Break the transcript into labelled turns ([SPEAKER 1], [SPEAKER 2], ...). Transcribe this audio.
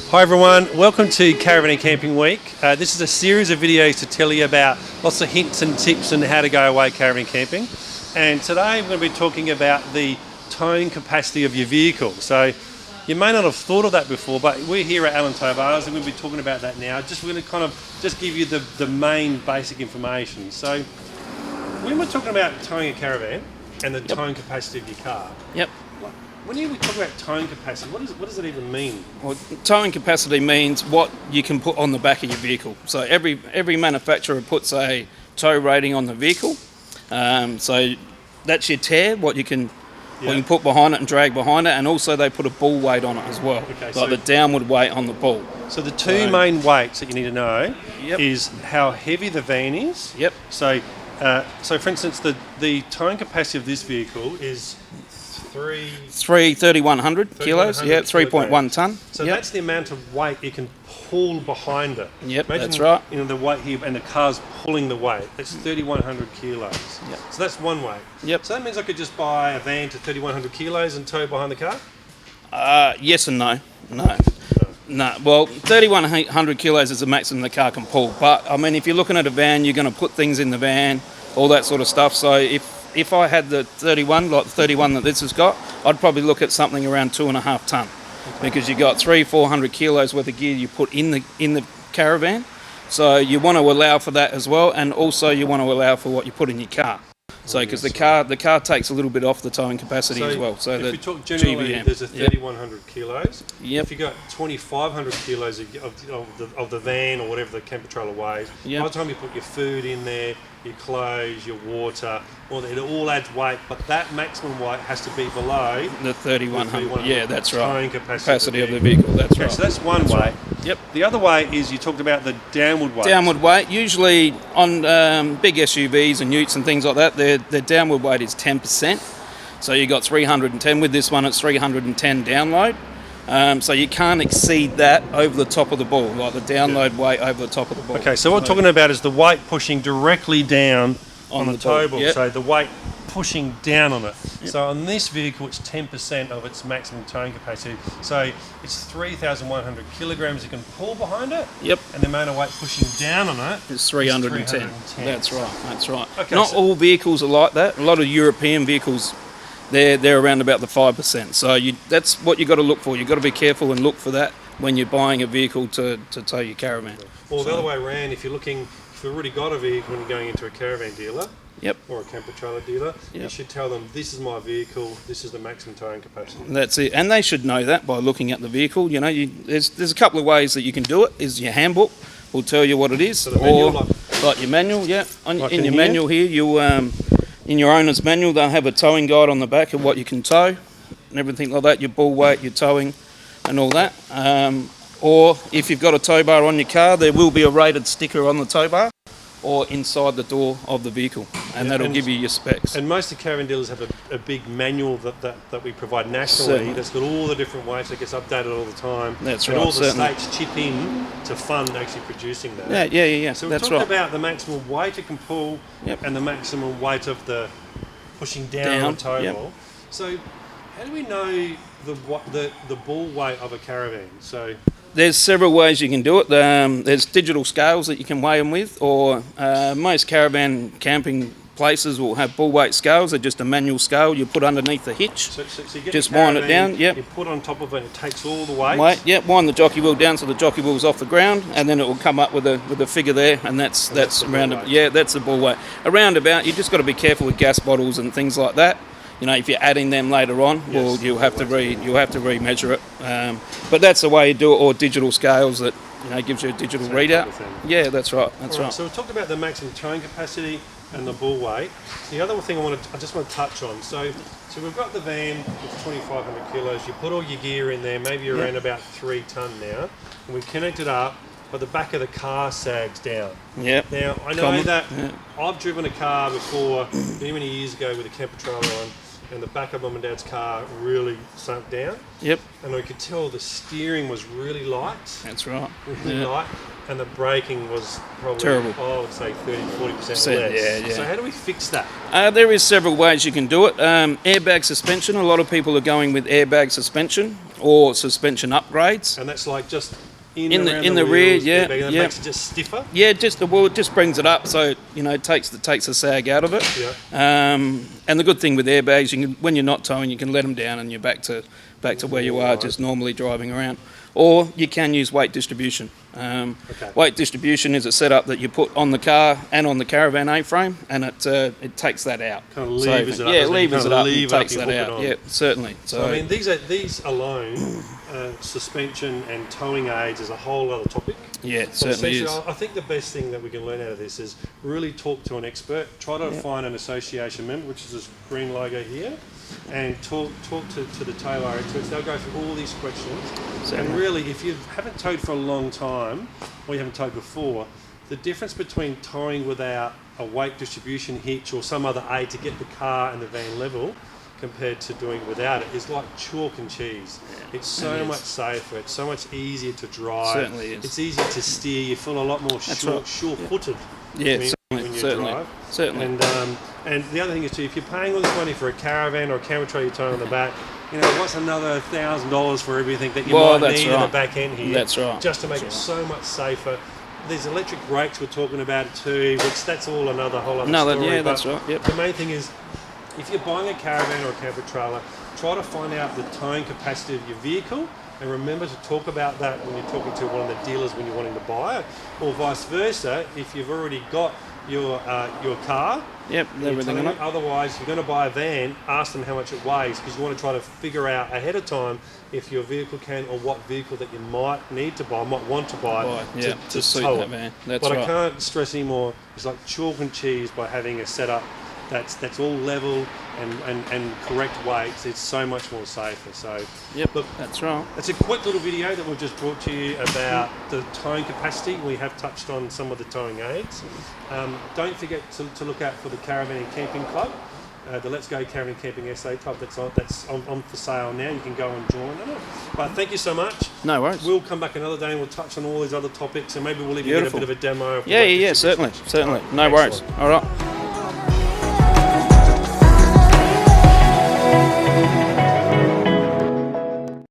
[SPEAKER 1] Hi everyone, welcome to Caravan and Camping Week. This is a series of videos to tell you about lots of hints and tips on how to go away caravan camping. And today we're going to be talking about the towing capacity of your vehicle. So you may not have thought of that before, but we're here at Allen Tow Bars and we'll be talking about that now. We're going to kind of just give you the main basic information. So when we're talking about towing a caravan and the towing capacity of your car, when you talk about towing capacity, what does it even mean?
[SPEAKER 2] Well, towing capacity means what you can put on the back of your vehicle. So every manufacturer puts a tow rating on the vehicle. So that's your tear, what you can put behind it and drag behind it, and also they put a bull weight on it as well, the downward weight on the bull.
[SPEAKER 1] So the two main weights that you need to know is how heavy the van is. So for instance, the towing capacity of this vehicle is
[SPEAKER 2] 3,100 kilos, 3.1 tonne.
[SPEAKER 1] So that's the amount of weight you can pull behind it.
[SPEAKER 2] Imagine, that's right.
[SPEAKER 1] You know, the weight here, and the car's pulling the weight. That's 3,100 kilos. So that's one weight. So that means I could just buy a van to 3,100 kilos and tow behind the car?
[SPEAKER 2] Yes and no. No. Well, 3,100 kilos is the maximum the car can pull. But, I mean, if you're looking at a van, you're going to put things in the van, all that sort of stuff. So if I had the 31, like the 31 that this has got, I'd probably look at something around 2.5 tonne, because you've got 300-400 kilos worth of gear you put in the caravan. So you want to allow for that as well, and also you want to allow for what you put in your car. So because the car takes a little bit off the towing capacity as well. So
[SPEAKER 1] if you talk generally, there's a 3,100 kilos. If you got 2,500 kilos of the van or whatever the camper trailer weighs, by the time you put your food in there, your clothes, your water, it all adds weight, but that maximum weight has to be below
[SPEAKER 2] the 3,100. Yeah, that's right.
[SPEAKER 1] Towing capacity
[SPEAKER 2] of the vehicle. That's right.
[SPEAKER 1] So that's one weight. The other weight is you talked about the downward weight.
[SPEAKER 2] Downward weight, usually on big SUVs and utes and things like that, their downward weight is 10%. So you got 310. With this one, it's 310 download. So you can't exceed that over the top of the ball, like the download weight over the top of the ball.
[SPEAKER 1] Okay, so what we're talking about is the weight pushing directly down on the tow ball. So the weight pushing down on it. So on this vehicle, it's 10% of its maximum towing capacity. So it's 3,100 kilograms you can pull behind it. And the amount of weight pushing down on it
[SPEAKER 2] is 310. That's right. Okay, Not all vehicles are like that. A lot of European vehicles, they're around about the 5%. So that's what you've got to look for. You've got to be careful and look for that when you're buying a vehicle to tow your caravan.
[SPEAKER 1] Well, the other way around, if you've already got a vehicle and you're going into a caravan dealer, or a camper trailer dealer, you should tell them, this is my vehicle, this is the maximum towing capacity.
[SPEAKER 2] That's it, and they should know that by looking at the vehicle. You know, there's a couple of ways that you can do it. Is your handbook will tell you what it is,
[SPEAKER 1] so or
[SPEAKER 2] like your manual. In your manual here, you in your owner's manual, they'll have a towing guide on the back of what you can tow and everything like that. Your bull weight, your towing, and all that. Or if you've got a tow bar on your car, there will be a rated sticker on the tow bar or inside the door of the vehicle, and that'll give you your specs.
[SPEAKER 1] And most of the caravan dealers have a big manual that we provide nationally that's got all the different weights that gets updated all the time.
[SPEAKER 2] That's
[SPEAKER 1] and
[SPEAKER 2] right.
[SPEAKER 1] All the states chip in to fund actually producing that.
[SPEAKER 2] Yeah.
[SPEAKER 1] So we talked about the maximum weight it can pull and the maximum weight of the pushing down on tow ball. So how do we know the bull weight of a caravan? So
[SPEAKER 2] there's several ways you can do it. There's digital scales that you can weigh them with, or most caravan camping places will have bull weight scales. They're just a manual scale you put underneath the hitch.
[SPEAKER 1] So you get
[SPEAKER 2] just wind it down.
[SPEAKER 1] You put on top of it, it takes all the weight.
[SPEAKER 2] Wind the jockey wheel down so the jockey wheel's off the ground, and then it will come up with a figure there, and that's around. That's the bull weight. Around about, you just got to be careful with gas bottles and things like that. You know, if you're adding them later on, you'll have to remeasure it. But that's the way you do it, or digital scales that gives you a digital readout. Yeah, that's right. That's right.
[SPEAKER 1] So we talked about the maximum towing capacity and the bull weight. The other thing I just want to touch on. So we've got the van with 2,500 kilos. You put all your gear in there. Maybe you're around about 3 tonne now, and we connect it up. But the back of the car sags down. Now, I know that I've driven a car before, many years ago, with a camper trailer on, and the back of Mum and Dad's car really sunk down.
[SPEAKER 2] Yep,
[SPEAKER 1] And I could tell the steering was really light,
[SPEAKER 2] that's right.
[SPEAKER 1] really light, and the braking was probably,
[SPEAKER 2] Terrible.
[SPEAKER 1] I would say 30-40% less.
[SPEAKER 2] Yeah.
[SPEAKER 1] So how do we fix that?
[SPEAKER 2] There is several ways you can do it. Airbag suspension. A lot of people are going with airbag suspension or suspension upgrades.
[SPEAKER 1] And that's like just
[SPEAKER 2] In
[SPEAKER 1] around
[SPEAKER 2] the rear,
[SPEAKER 1] wheels,
[SPEAKER 2] yeah,
[SPEAKER 1] and it
[SPEAKER 2] yeah.
[SPEAKER 1] makes it just stiffer.
[SPEAKER 2] Yeah, it just brings it up, so it takes the sag out of it.
[SPEAKER 1] Yeah.
[SPEAKER 2] And the good thing with airbags, when you're not towing, you can let them down and you're back to where you are, just normally driving around. Or you can use weight distribution. Weight distribution is a setup that you put on the car and on the caravan A-frame, and it takes that out.
[SPEAKER 1] Kind of levers it up.
[SPEAKER 2] Yeah,
[SPEAKER 1] doesn't it?
[SPEAKER 2] levers
[SPEAKER 1] Kind
[SPEAKER 2] it
[SPEAKER 1] of
[SPEAKER 2] up and
[SPEAKER 1] lever up,
[SPEAKER 2] takes
[SPEAKER 1] you
[SPEAKER 2] that
[SPEAKER 1] hook it
[SPEAKER 2] out.
[SPEAKER 1] on.
[SPEAKER 2] Yeah, certainly.
[SPEAKER 1] So I mean, these alone, suspension and towing aids is a whole other topic.
[SPEAKER 2] Yeah, it
[SPEAKER 1] But
[SPEAKER 2] certainly is.
[SPEAKER 1] essentially, I think the best thing that we can learn out of this is really talk to an expert. Try to find an association member, which is this green logo here, and talk to the tow experts. They'll go through all these questions. And
[SPEAKER 2] Certainly.
[SPEAKER 1] really, if you haven't towed for a long time, or you haven't towed before, the difference between towing without a weight distribution hitch or some other aid to get the car and the van level compared to doing without it is like chalk and cheese. It's so
[SPEAKER 2] it is.
[SPEAKER 1] much safer, it's so much easier to drive.
[SPEAKER 2] Certainly is.
[SPEAKER 1] It's easier to steer, you feel a lot more
[SPEAKER 2] right.
[SPEAKER 1] sure-footed
[SPEAKER 2] Yeah,
[SPEAKER 1] when you
[SPEAKER 2] certainly.
[SPEAKER 1] drive.
[SPEAKER 2] Certainly.
[SPEAKER 1] And the other thing is too, if you're paying all this money for a caravan or a camera trailer you're towing on the back, what's another $1,000 for everything that you might
[SPEAKER 2] that's
[SPEAKER 1] need in the
[SPEAKER 2] right.
[SPEAKER 1] back end here?
[SPEAKER 2] That's right.
[SPEAKER 1] Just to make it so much safer. There's electric brakes we're talking about it too, which that's all whole other story.
[SPEAKER 2] Yeah,
[SPEAKER 1] but
[SPEAKER 2] that's right. Yep.
[SPEAKER 1] The main thing is, if you're buying a caravan or a camper trailer, try to find out the towing capacity of your vehicle, and remember to talk about that when you're talking to one of the dealers when you're wanting to buy it, or vice versa. If you've already got your car,
[SPEAKER 2] Yep,
[SPEAKER 1] you're
[SPEAKER 2] everything
[SPEAKER 1] telling
[SPEAKER 2] in
[SPEAKER 1] it.
[SPEAKER 2] it.
[SPEAKER 1] Otherwise, if you're going to buy a van, ask them how much it weighs, because you want to try to figure out ahead of time if your vehicle can, or what vehicle that you might need to buy, might want to buy
[SPEAKER 2] to suit
[SPEAKER 1] tow
[SPEAKER 2] that
[SPEAKER 1] it.
[SPEAKER 2] van. That's
[SPEAKER 1] But
[SPEAKER 2] right.
[SPEAKER 1] I can't stress anymore. It's like chalk and cheese by having a setup that's all level and correct weights. It's so much more safer. So
[SPEAKER 2] Yep,
[SPEAKER 1] look,
[SPEAKER 2] that's right.
[SPEAKER 1] it's a quick little video that we've just brought to you about the towing capacity. We have touched on some of the towing aids. Don't forget to look out for the Caravan and Camping Club, the Let's Go Caravan and Camping SA Club. That's on for sale now. You can go and join it. But thank you so much.
[SPEAKER 2] No worries.
[SPEAKER 1] We'll come back another day and we'll touch on all these other topics, and maybe we'll even
[SPEAKER 2] Beautiful.
[SPEAKER 1] get a bit of a demo. Of the
[SPEAKER 2] Yeah,
[SPEAKER 1] weight
[SPEAKER 2] yeah,
[SPEAKER 1] distribution.
[SPEAKER 2] certainly. No
[SPEAKER 1] Excellent.
[SPEAKER 2] worries. All right.